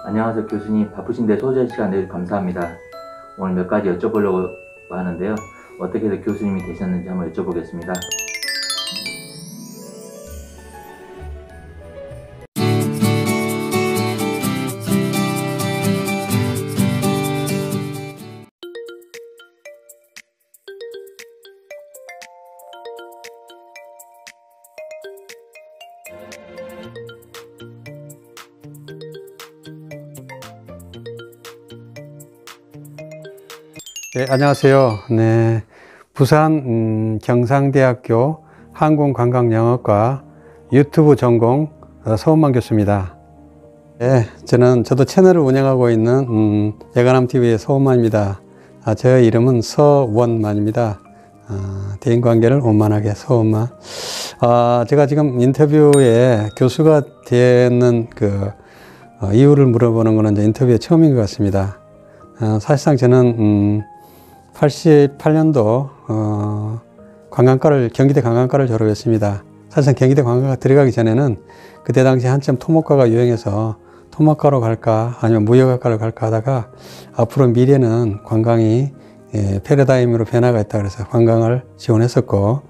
안녕하세요 교수님. 바쁘신데 소중한 시간 내주셔서 감사합니다. 오늘 몇 가지 여쭤보려고 하는데요. 어떻게 해서 교수님이 되셨는지 한번 여쭤보겠습니다. 네, 안녕하세요. 네, 부산 경상대학교 항공관광영어과 유튜브 전공 서원만 교수입니다. 네, 저도 채널을 운영하고 있는 예가남TV의 서원만입니다. 제 이름은 서원만입니다. 대인관계를 원만하게 서원만. 제가 지금 인터뷰에 교수가 되는 이유를 물어보는 것은 이제 인터뷰의 처음인 것 같습니다. 사실상 저는 88년도 경기대 관광과를 졸업했습니다. 사실상 경기대 관광과 들어가기 전에는 그때 당시 한참 토목과가 유행해서 토목과로 갈까 아니면 무역학과로 갈까 하다가 앞으로 미래는 관광이 패러다임으로 변화가 있다 그래서 관광을 지원했었고,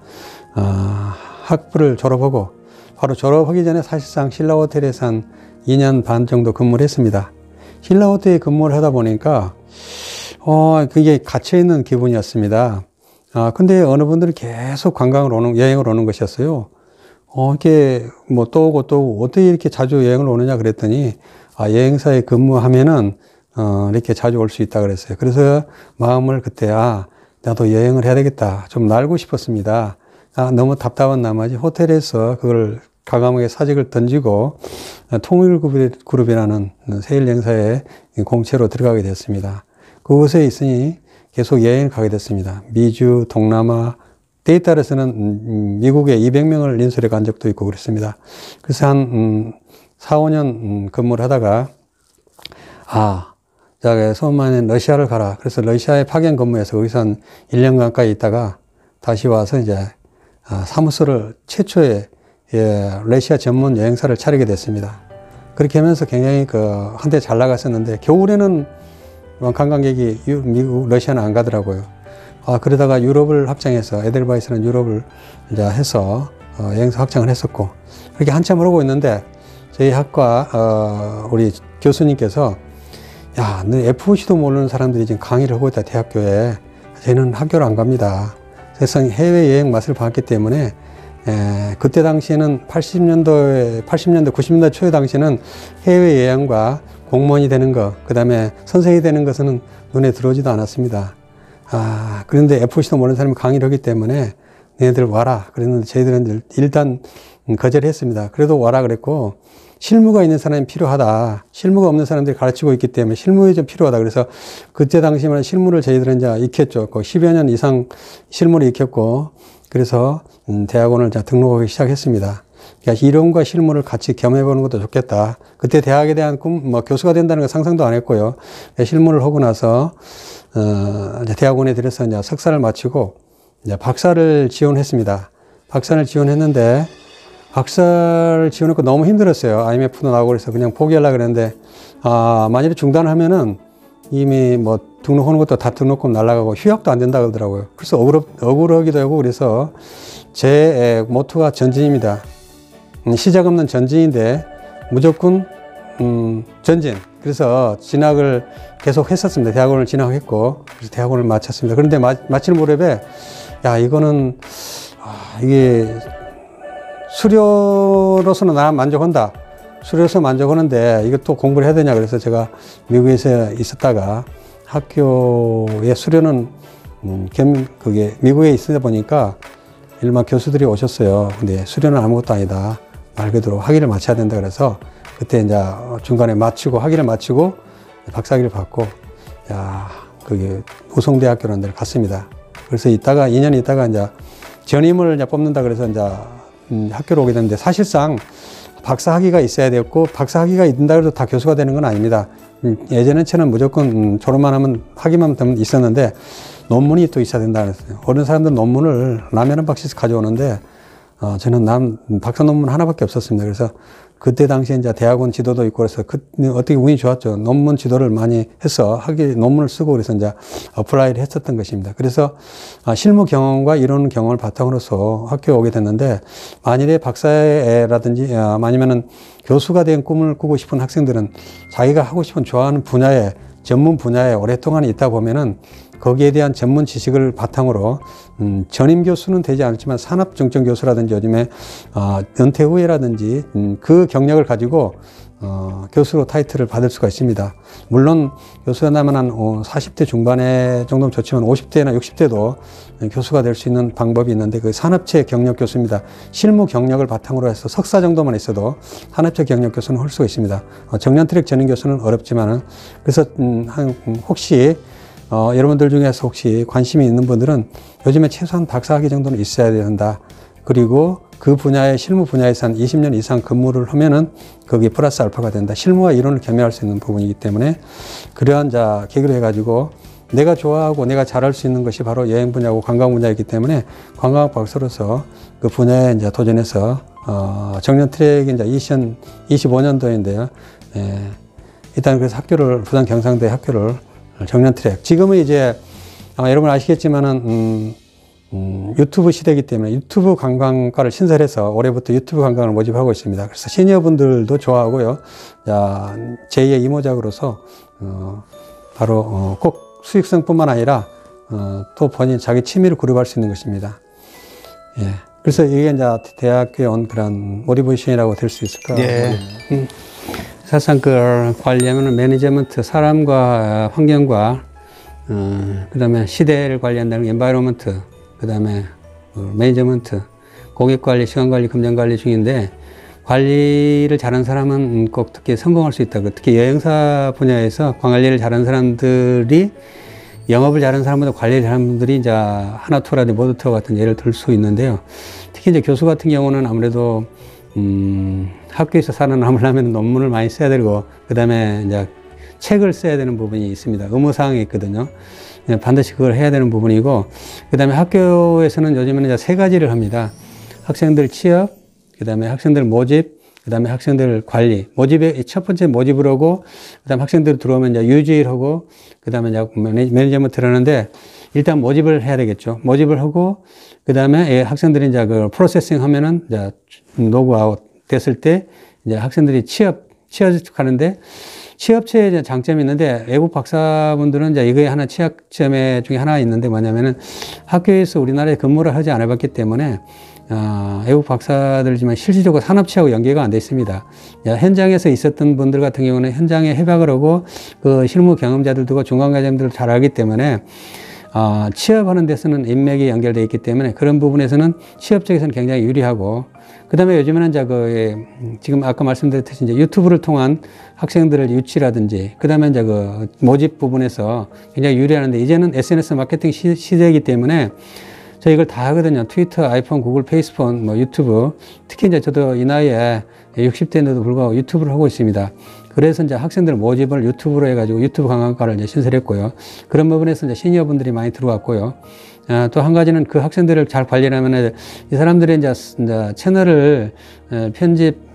학부를 졸업하고 바로 졸업하기 전에 사실상 신라호텔에서 한 2년 반 정도 근무를 했습니다. 신라호텔에 근무를 하다 보니까 그게 갇혀있는 기분이었습니다. 근데 어느 분들은 계속 여행을 오는 것이었어요. 이렇게 또 오고 어떻게 이렇게 자주 여행을 오느냐 그랬더니, 여행사에 근무하면은, 이렇게 자주 올 수 있다 그랬어요. 그래서 마음을 그때, 나도 여행을 해야 되겠다. 좀 날고 싶었습니다. 너무 답답한 나머지 호텔에서 그걸 과감하게 사직을 던지고 통일그룹이라는 세일 행사에 공채로 들어가게 됐습니다. 그곳에 있으니 계속 여행을 가게 됐습니다. 미주, 동남아, 때에 따라서는 미국에 200명을 인솔해 간 적도 있고 그랬습니다. 그래서 한 4, 5년 근무를 하다가 서원만은 러시아를 가라. 그래서 러시아에 파견 근무해서 거기서 한 1년 가까이 있다가 다시 와서 이제 사무소를 최초의 러시아 전문 여행사를 차리게 됐습니다. 그렇게 하면서 굉장히 한때 잘 나갔었는데 겨울에는 관광객이 미국, 러시아는 안 가더라고요. 그러다가 유럽을 확장해서 에델바이스는 유럽을 이제 해서 여행사 확장을 했었고, 그렇게 한참 하고 있는데 저희 학과 우리 교수님께서 너 FOC도 모르는 사람들이 지금 강의를 하고 있다 대학교에. 저희는 학교를 안 갑니다. 그래서 해외여행 맛을 봤기 때문에 그때 당시에는 80년대, 90년대 초에 당시에는 해외여행과 공무원이 되는 것, 그 다음에 선생이 되는 것은 눈에 들어오지도 않았습니다. 그런데 FOC도 모르는 사람이 강의를 하기 때문에 너희들 와라. 그랬는데 저희들은 일단 거절했습니다. 그래도 와라 그랬고, 실무가 있는 사람이 필요하다. 실무가 없는 사람들이 가르치고 있기 때문에 실무에 좀 필요하다. 그래서 그때 당시에는 실무를 저희들은 이제 익혔죠. 10여 년 이상 실무를 익혔고, 그래서 대학원을 등록하기 시작했습니다. 그러니까 이론과 실무를 같이 겸해보는 것도 좋겠다. 그때 대학에 대한 꿈, 교수가 된다는 거 상상도 안 했고요. 실무를 하고 나서, 이제 대학원에 들어서 이제 석사를 마치고, 이제 박사를 지원했습니다. 박사를 지원했는데, 박사를 지원했고 너무 힘들었어요. IMF도 나오고 그래서 그냥 포기하려고 그랬는데, 만약에 중단하면은 이미 등록하는 것도 다 등록금 날아가고 휴학도 안 된다 그러더라고요. 그래서 억울하기도 하고 그래서 제 모토가 전진입니다. 시작 없는 전진인데 무조건 전진. 그래서 진학을 계속 했었습니다. 대학원을 진학했고 그래서 대학원을 마쳤습니다. 그런데 마치는 무렵에 이거는 이게 수료로서는 나 만족한다. 수료로서 만족하는데 이것도 공부를 해야 되냐 그래서 제가 미국에서 있었다가 학교의 수료는 그게 미국에 있으다 보니까 일반 교수들이 오셨어요. 근데 수료는 아무것도 아니다. 말 그대로 학위를 마쳐야 된다 그래서 그때 이제 중간에 학위를 마치고 박사학위를 받고 그게 우송대학교라는 데를 갔습니다. 그래서 2년 있다가 이제 전임을 이제 뽑는다 그래서 이제 학교로 오게 됐는데 사실상 박사 학위가 있어야 되었고 박사 학위가 있다 그래도 다 교수가 되는 건 아닙니다. 예전에는 무조건 졸업만 하면 학위만 있었는데 논문이 또 있어야 된다 그랬어요. 어느 사람들은 논문을 라면 한 박스씩 가져오는데 저는 박사 논문 하나밖에 없었습니다. 그래서 그때 당시에 이제 대학원 지도도 있고 그래서 어떻게 운이 좋았죠. 논문 지도를 많이 해서 논문을 쓰고 그래서 이제 어플라이를 했었던 것입니다. 그래서 실무 경험과 이론 경험을 바탕으로서 학교에 오게 됐는데 만일에 박사라든지 아니면은 교수가 된 꿈을 꾸고 싶은 학생들은 자기가 하고 싶은 좋아하는 분야에 전문 분야에 오랫동안 있다 보면은 거기에 대한 전문 지식을 바탕으로 전임 교수는 되지 않았지만 산업정점 교수라든지 요즘에 은퇴 후에라든지 그 경력을 가지고 교수로 타이틀을 받을 수가 있습니다. 물론 교수가 나면 한 40대 중반에 정도면 좋지만 50대나 60대도 교수가 될 수 있는 방법이 있는데 그 산업체 경력 교수입니다. 실무 경력을 바탕으로 해서 석사 정도만 있어도 산업체 경력 교수는 할 수가 있습니다. 정년 트랙 전임 교수는 어렵지만은 그래서 혹시 여러분들 중에서 혹시 관심이 있는 분들은 요즘에 최소한 박사학위 정도는 있어야 된다. 그리고 그 분야의 실무 분야에서 한 20년 이상 근무를 하면은 거기 플러스 알파가 된다. 실무와 이론을 겸용할 수 있는 부분이기 때문에 그러한 계기로 해가지고 내가 좋아하고 내가 잘할 수 있는 것이 바로 여행 분야고 관광 분야이기 때문에 관광학 박사로서 그 분야에 이제 도전해서 정년 트랙이 이제 2025년도인데요. 일단 그래서 부산 경상대 학교를 정년 트랙. 지금은 이제 아마 여러분 아시겠지만은 유튜브 시대이기 때문에 유튜브 관광과를 신설해서 올해부터 유튜브 관광을 모집하고 있습니다. 그래서 시니어분들도 좋아하고요. 제2의 이모작으로서 바로 꼭 수익성뿐만 아니라 또 본인 자기 취미를 그룹할 수 있는 것입니다. 예. 그래서 이게 이제 대학교에 온 그런 모티베이션이라고 될 수 있을까? 네. 사실상 그 관리하면 매니지먼트, 사람과 환경과 그다음에 시대를 관리한다는 엔바이러먼트, 그다음에 매니지먼트, 고객 관리, 시간 관리, 금전 관리 중인데 관리를 잘하는 사람은 꼭 특히 성공할 수 있다. 특히 여행사 분야에서 관리를 잘하는 사람들이 영업을 잘하는 사람보다 관리를 잘하는 분들이 이제 하나투어라든지 모더투어 같은 예를 들 수 있는데요. 특히 이제 교수 같은 경우는 아무래도 학교에서 살아남으려면 하면 논문을 많이 써야 되고, 그 다음에 이제 책을 써야 되는 부분이 있습니다. 의무사항이 있거든요. 반드시 그걸 해야 되는 부분이고, 그 다음에 학교에서는 요즘에는 이제 세 가지를 합니다. 학생들 취업, 그 다음에 학생들 모집, 그 다음에 학생들 관리. 모집에, 첫 번째 모집을 하고, 그 다음에 학생들 들어오면 이제 유지를 하고, 그 다음에 이제 매니지먼트를 하는데, 일단 모집을 해야 되겠죠. 모집을 하고, 그 다음에 학생들이 이제 그 프로세싱 하면은 이제 노그아웃 됐을 때, 이제 학생들이 취업하는데, 취업체에 이제 장점이 있는데, 외국 박사분들은 이제 이거에 하나 취약점 중에 하나 있는데 뭐냐면은 학교에서 우리나라에 근무를 하지 않아 봤기 때문에, 외국 박사들이지만 실질적으로 산업체하고 연계가 안 돼 있습니다. 현장에서 있었던 분들 같은 경우는 현장에 협약을 하고 그 실무 경험자들도 중간과정들을 잘 알기 때문에 취업하는 데서는 인맥이 연결되어 있기 때문에 그런 부분에서는 취업 쪽에서는 굉장히 유리하고, 그 다음에 요즘에는 이제 지금 아까 말씀드렸듯이 이제 유튜브를 통한 학생들을 유치라든지, 그 다음에 이제 그 모집 부분에서 굉장히 유리하는데, 이제는 SNS 마케팅 시대이기 때문에 저 이걸 다 하거든요. 트위터, 아이폰, 구글, 페이스폰, 유튜브. 특히 이제 저도 이 나이에 60대인데도 불구하고 유튜브를 하고 있습니다. 그래서 이제 학생들 모집을 유튜브로 해가지고 유튜브 관광과를 이제 신설했고요. 그런 부분에서 이제 시니어분들이 많이 들어왔고요. 또 한 가지는 그 학생들을 잘 관리하면 이 사람들이 이제 채널을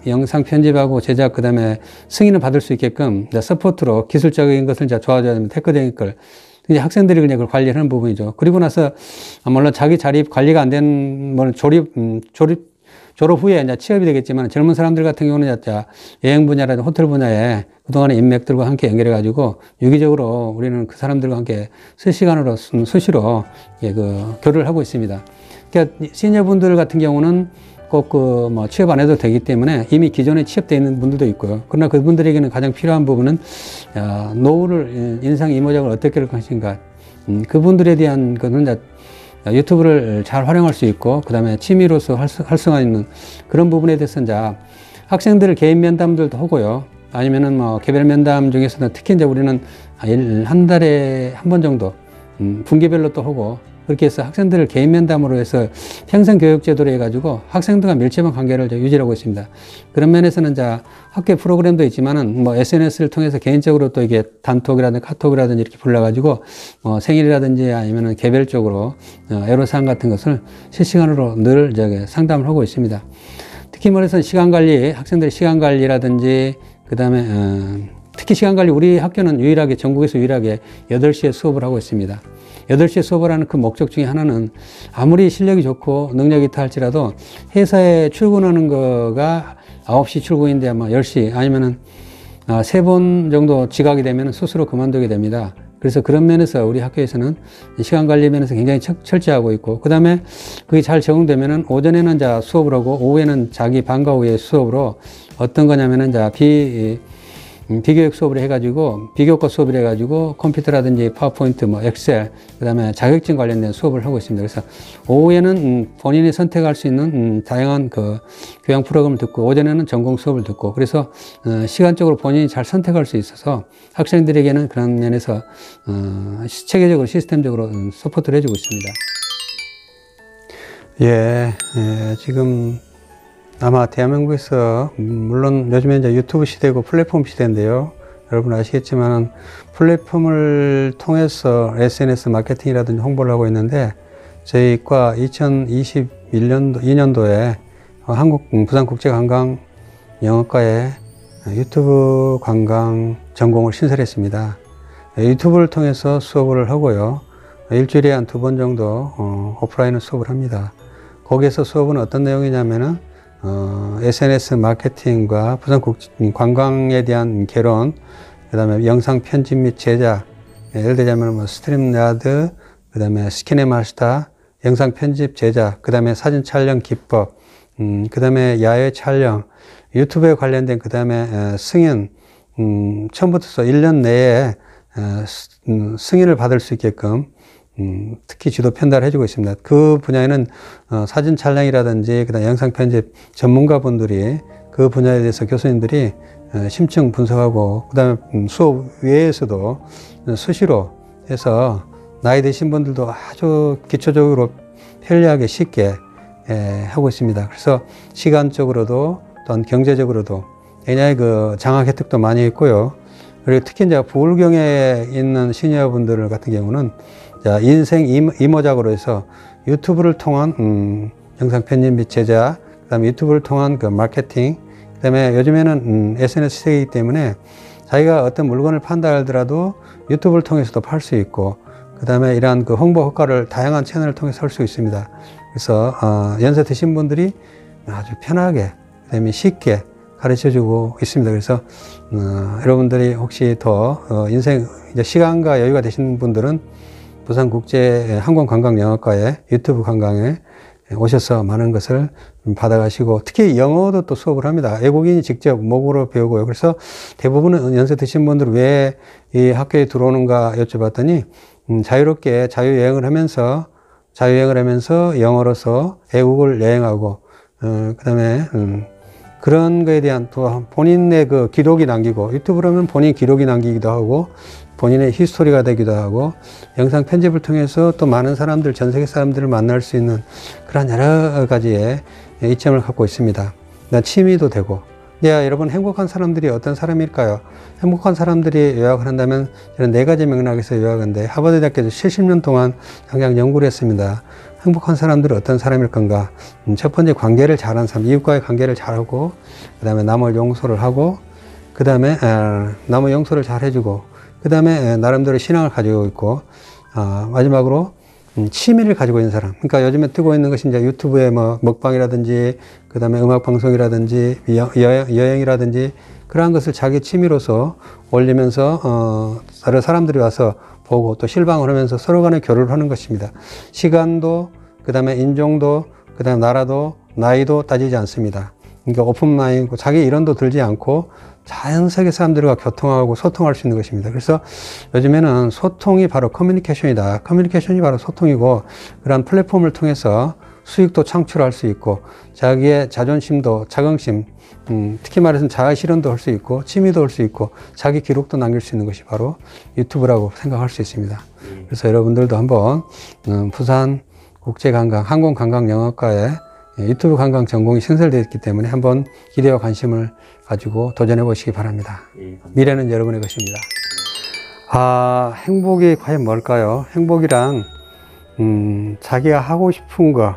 영상 편집하고 제작, 그 다음에 승인을 받을 수 있게끔 서포트로 기술적인 것을 이제 도와줘야 됩니다. 테크적인 걸. 이제 학생들이 그냥 그걸 관리하는 부분이죠. 그리고 나서, 물론 자기 자립 관리가 안 된, 졸업 후에 이제 취업이 되겠지만 젊은 사람들 같은 경우는 여행 분야라든지 호텔 분야에 그동안의 인맥들과 함께 연결해가지고 유기적으로 우리는 그 사람들과 함께 실시간으로 수시로 교류를 하고 있습니다. 그러니까 시니어분들 같은 경우는 꼭 취업 안 해도 되기 때문에 이미 기존에 취업되어 있는 분들도 있고요. 그러나 그분들에게는 가장 필요한 부분은 노후를, 인상 이모작을 어떻게 할 것인가. 그분들에 대한 거는 유튜브를 잘 활용할 수 있고, 그 다음에 취미로서 활성화 있는 그런 부분에 대해서 이제 학생들을 개인 면담들도 하고요. 아니면은 개별 면담 중에서도 특히 이제 우리는 한 달에 한 번 정도, 분기별로 또 하고, 그렇게 해서 학생들을 개인 면담으로 해서 평생 교육 제도로 해가지고 학생들과 밀접한 관계를 유지하고 있습니다. 그런 면에서는 학교 프로그램도 있지만은 SNS를 통해서 개인적으로 또 이게 단톡이라든지 카톡이라든지 이렇게 불러가지고 생일이라든지 아니면은 개별적으로 애로사항 같은 것을 실시간으로 늘 상담을 하고 있습니다. 특히 말해서 시간 관리, 학생들의 시간 관리라든지, 그 다음에, 특히 시간 관리, 우리 학교는 유일하게, 전국에서 유일하게 8시에 수업을 하고 있습니다. 8시에 수업을 하는 그 목적 중에 하나는 아무리 실력이 좋고 능력이 있다 할지라도 회사에 출근하는 거가 9시 출근인데 아마 10시 아니면은 3번 정도 지각이 되면 스스로 그만두게 됩니다. 그래서 그런 면에서 우리 학교에서는 시간 관리 면에서 굉장히 철저하고 있고, 그 다음에 그게 잘 적용되면은 오전에는 이제 수업을 하고 오후에는 자기 방과 후에 수업으로 어떤 거냐면은 이제 비교육 수업을 해가지고, 비교과 수업을 해가지고 컴퓨터라든지 파워포인트, 뭐 엑셀, 그 다음에 자격증 관련된 수업을 하고 있습니다. 그래서 오후에는 본인이 선택할 수 있는 다양한 그 교양 프로그램을 듣고, 오전에는 전공 수업을 듣고, 그래서 시간적으로 본인이 잘 선택할 수 있어서 학생들에게는 그런 면에서 체계적으로 시스템적으로 서포트를 해주고 있습니다. 지금 아마 대한민국에서, 물론 요즘에 이제 유튜브 시대고 플랫폼 시대인데요. 여러분 아시겠지만 플랫폼을 통해서 SNS 마케팅이라든지 홍보를 하고 있는데, 저희 과 2022년도에 부산국제관광영어과에 유튜브 관광 전공을 신설했습니다. 유튜브를 통해서 수업을 하고요. 일주일에 한 2번 정도 오프라인으로 수업을 합니다. 거기에서 수업은 어떤 내용이냐면은 SNS 마케팅과 부산 관광에 대한 개론, 그 다음에 영상 편집 및 제작, 예를 들자면 뭐 스트림야드, 그 다음에 스키네마스터, 영상 편집 제작, 그 다음에 사진 촬영 기법, 그 다음에 야외 촬영, 유튜브에 관련된 그 다음에 승인, 처음부터 1년 내에 승인을 받을 수 있게끔 특히 지도 편달을 해주고 있습니다. 그 분야에는 사진 촬영이라든지 그다음 영상 편집 전문가분들이 그 분야에 대해서 교수님들이 심층 분석하고, 그다음에 수업 외에서도 수시로 해서 나이 드신 분들도 아주 기초적으로 편리하게 쉽게 하고 있습니다. 그래서 시간적으로도 또한 경제적으로도 굉장히 그 장학 혜택도 많이 있고요. 그리고 특히 이제 부울경에 있는 시니어분들 같은 경우는 인생 이모작으로 해서 유튜브를 통한 영상 편집 및 제작, 그 다음에 유튜브를 통한 그 마케팅, 그 다음에 요즘에는 SNS 시대이기 때문에 자기가 어떤 물건을 판다 하더라도 유튜브를 통해서도 팔 수 있고, 그 다음에 이러한 그 홍보 효과를 다양한 채널을 통해서 할 수 있습니다. 그래서 연세 드신 분들이 아주 편하게, 그 다음에 쉽게 가르쳐주고 있습니다. 그래서 여러분들이 혹시 더 인생 이제 시간과 여유가 되시는 분들은 부산국제항공관광영어과의 유튜브 관광에 오셔서 많은 것을 받아가시고, 특히 영어도 또 수업을 합니다. 외국인이 직접 모국어로 배우고요. 그래서 대부분은 연세 드신 분들 왜 이 학교에 들어오는가 여쭤봤더니 자유롭게 자유여행을 하면서 영어로서 외국을 여행하고, 그 다음에 그런 거에 대한 또 본인의 그 기록이 남기고, 유튜브로 하면 본인 기록이 남기기도 하고 본인의 히스토리가 되기도 하고, 영상 편집을 통해서 또 많은 사람들, 전 세계 사람들을 만날 수 있는 그런 여러 가지의 이점을 갖고 있습니다. 취미도 되고. 여러분, 행복한 사람들이 어떤 사람일까요? 행복한 사람들이 요약을 한다면 저는 4가지 맥락에서 요약하는데, 하버드 대학교에서 70년 동안 당장 연구를 했습니다. 행복한 사람들은 어떤 사람일 건가? 첫 번째, 관계를 잘하는 사람, 이웃과의 관계를 잘하고, 그 다음에 남을 용서를 하고, 그 다음에 남의 용서를 잘 해주고, 그 다음에 나름대로 신앙을 가지고 있고, 마지막으로 취미를 가지고 있는 사람. 그러니까 요즘에 뜨고 있는 것이 이제 유튜브에 뭐 먹방이라든지, 그 다음에 음악 방송이라든지, 여행이라든지, 그러한 것을 자기 취미로서 올리면서 여러 사람들이 와서 보고 또 실방을 하면서 서로 간에 교류를 하는 것입니다. 시간도, 그 다음에 인종도, 그 다음에 나라도, 나이도 따지지 않습니다. 그러니까 오픈마인드고 자기 이론도 들지 않고 자연스럽게 사람들과 교통하고 소통할 수 있는 것입니다. 그래서 요즘에는 소통이 바로 커뮤니케이션이다. 커뮤니케이션이 바로 소통이고, 그런 플랫폼을 통해서 수익도 창출할 수 있고, 자기의 자존심도, 자긍심, 특히 말해서 자아 실현도 할 수 있고, 취미도 할 수 있고, 자기 기록도 남길 수 있는 것이 바로 유튜브라고 생각할 수 있습니다. 그래서 여러분들도 한번 부산 국제관광, 항공관광영어과에 유튜브 관광 전공이 신설되어 있기 때문에 한번 기대와 관심을 가지고 도전해 보시기 바랍니다. 미래는 여러분의 것입니다. 행복이 과연 뭘까요? 행복이란 자기가 하고 싶은 거를,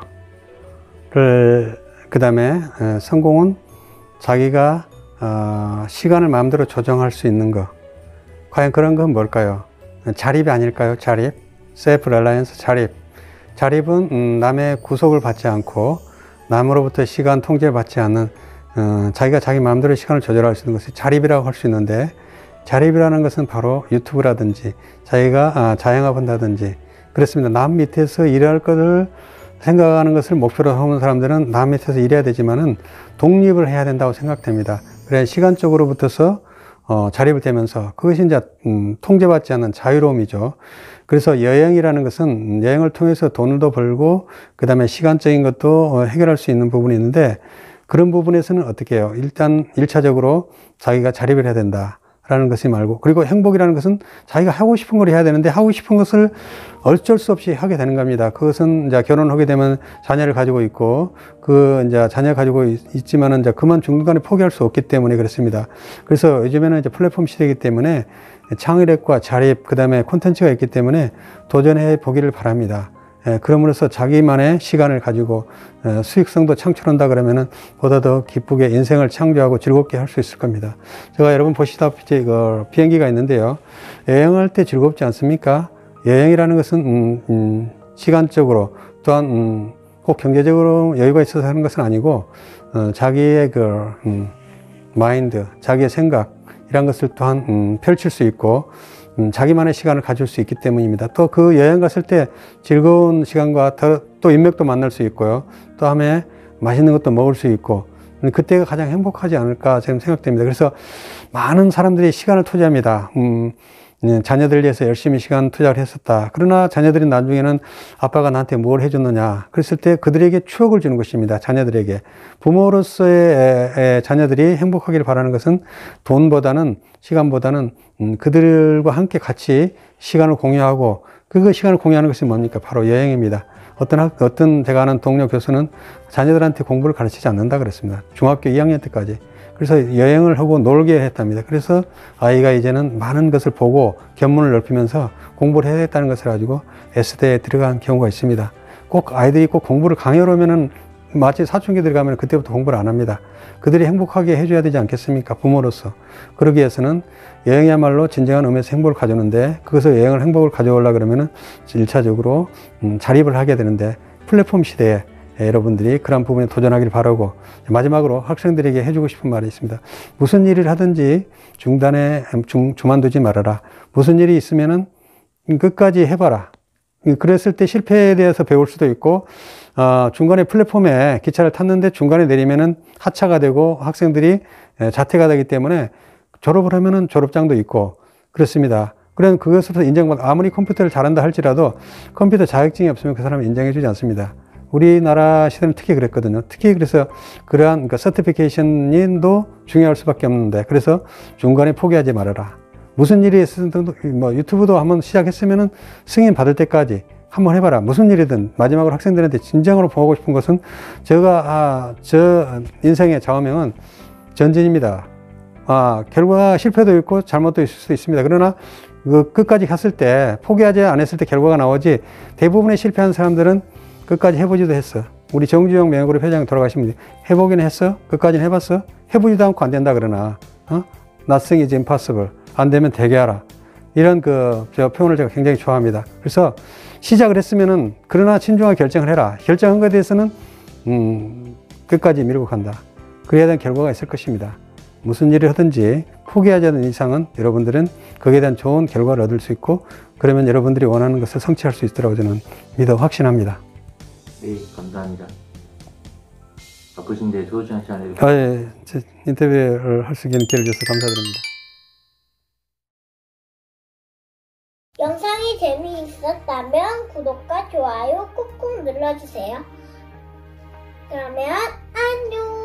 그 그 다음에 성공은 자기가 시간을 마음대로 조정할 수 있는 거. 과연 그런 건 뭘까요? 자립이 아닐까요? 자립. 셀프 렐라이언스 자립. 자립은 남의 구속을 받지 않고 남으로부터 시간 통제를 받지 않는 자기가 자기 마음대로 시간을 조절할 수 있는 것이 자립이라고 할 수 있는데, 자립이라는 것은 바로 유튜브라든지 자기가 자영업 한다든지 그렇습니다. 남 밑에서 일할 것을 생각하는 것을 목표로 하는 사람들은 남 밑에서 일해야 되지만은 독립을 해야 된다고 생각됩니다. 그래 시간적으로 붙어서 자립을 되면서 그것이 이제 통제받지 않는 자유로움이죠. 그래서 여행이라는 것은 여행을 통해서 돈을 더 벌고 그 다음에 시간적인 것도 해결할 수 있는 부분이 있는데, 그런 부분에서는 어떻게 해요? 일단 1차적으로 자기가 자립을 해야 된다 라는 것이 말고, 그리고 행복이라는 것은 자기가 하고 싶은 걸 해야 되는데 하고 싶은 것을 어쩔 수 없이 하게 되는 겁니다. 그것은 이제 결혼하게 되면 자녀를 가지고 있고, 이제 자녀 가지고 있지만은 이제 그만 중간에 포기할 수 없기 때문에 그렇습니다. 그래서 요즘에는 이제 플랫폼 시대이기 때문에 창의력과 자립, 그 다음에 콘텐츠가 있기 때문에 도전해 보기를 바랍니다. 그럼으로써 자기만의 시간을 가지고 수익성도 창출한다 그러면은 보다 더 기쁘게 인생을 창조하고 즐겁게 할 수 있을 겁니다. 제가 여러분 보시다시피 비행기가 있는데요. 여행할 때 즐겁지 않습니까? 여행이라는 것은 시간적으로 또한 꼭 경제적으로 여유가 있어서 하는 것은 아니고 자기의 마인드, 자기의 생각 이런 것을 또한 펼칠 수 있고 자기만의 시간을 가질 수 있기 때문입니다. 또 그 여행 갔을 때 즐거운 시간과 또 인맥도 만날 수 있고요. 또 다음에 맛있는 것도 먹을 수 있고, 그때가 가장 행복하지 않을까 저는 생각됩니다. 그래서 많은 사람들이 시간을 투자합니다. 자녀들 위해서 열심히 시간 투자를 했었다. 그러나 자녀들이 나중에는 아빠가 나한테 뭘 해줬느냐 그랬을 때 그들에게 추억을 주는 것입니다. 자녀들에게. 부모로서의 자녀들이 행복하기를 바라는 것은 돈보다는, 시간보다는 그들과 함께 같이 시간을 공유하고, 그 시간을 공유하는 것이 뭡니까? 바로 여행입니다. 어떤 제가 아는 동료 교수는 자녀들한테 공부를 가르치지 않는다 그랬습니다. 중학교 2학년 때까지. 그래서 여행을 하고 놀게 했답니다. 그래서 아이가 이제는 많은 것을 보고 견문을 넓히면서 공부를 해야겠다는 것을 가지고 S대에 들어간 경우가 있습니다. 꼭 아이들이 꼭 공부를 강요로 하면은 마치 사춘기 들어가면 그때부터 공부를 안 합니다. 그들이 행복하게 해줘야 되지 않겠습니까? 부모로서. 그러기 위해서는 여행이야말로 진정한 의미에서 행복을 가져오는데, 그것을 여행을 행복을 가져오려고 그러면은 1차적으로 자립을 하게 되는데, 플랫폼 시대에 여러분들이 그런 부분에 도전하길 바라고, 마지막으로 학생들에게 해주고 싶은 말이 있습니다. 무슨 일을 하든지 주만두지 말아라. 무슨 일이 있으면은 끝까지 해봐라. 그랬을 때 실패에 대해서 배울 수도 있고, 중간에 플랫폼에 기차를 탔는데 중간에 내리면은 하차가 되고 학생들이 자퇴가 되기 때문에 졸업을 하면은 졸업장도 있고 그렇습니다. 그런 그것으로 인정받아, 아무리 컴퓨터를 잘한다 할지라도 컴퓨터 자격증이 없으면 그 사람을 인정해주지 않습니다. 우리나라 시대는 특히 그랬거든요. 특히 그래서 그러한 서티피케이션도 중요할 수밖에 없는데, 그래서 중간에 포기하지 말아라. 무슨 일이 있어도 유튜브도 한번 시작했으면은 승인 받을 때까지 한번 해봐라. 무슨 일이든. 마지막으로 학생들한테 진정으로 보고 싶은 것은, 저 인생의 좌우명은 전진입니다. 결과가 실패도 있고 잘못도 있을 수도 있습니다. 그러나 끝까지 갔을 때, 포기하지 않았을 때 결과가 나오지, 대부분의 실패한 사람들은 끝까지 해보지도 했어. 우리 정주영 명예그룹 회장 돌아가신 분이 해보긴 했어? 끝까지는 해봤어? 해보지도 않고 안 된다 그러나, Nothing is impossible. 안 되면 되게 하라. 이런 저 표현을 제가 굉장히 좋아합니다. 그래서 시작을 했으면은, 그러나 신중하게 결정을 해라. 결정한 것에 대해서는, 끝까지 밀고 간다. 그래야 되는 결과가 있을 것입니다. 무슨 일을 하든지 포기하지 않는 이상은 여러분들은 거기에 대한 좋은 결과를 얻을 수 있고, 그러면 여러분들이 원하는 것을 성취할 수 있도록 저는 확신합니다. 네, 감사합니다. 바쁘신데 소중한 시간을 인터뷰를 할 수 있는 기회를 주셔서 감사드립니다. 영상이 재미있었다면 구독과 좋아요 꾹꾹 눌러주세요. 그러면 안녕!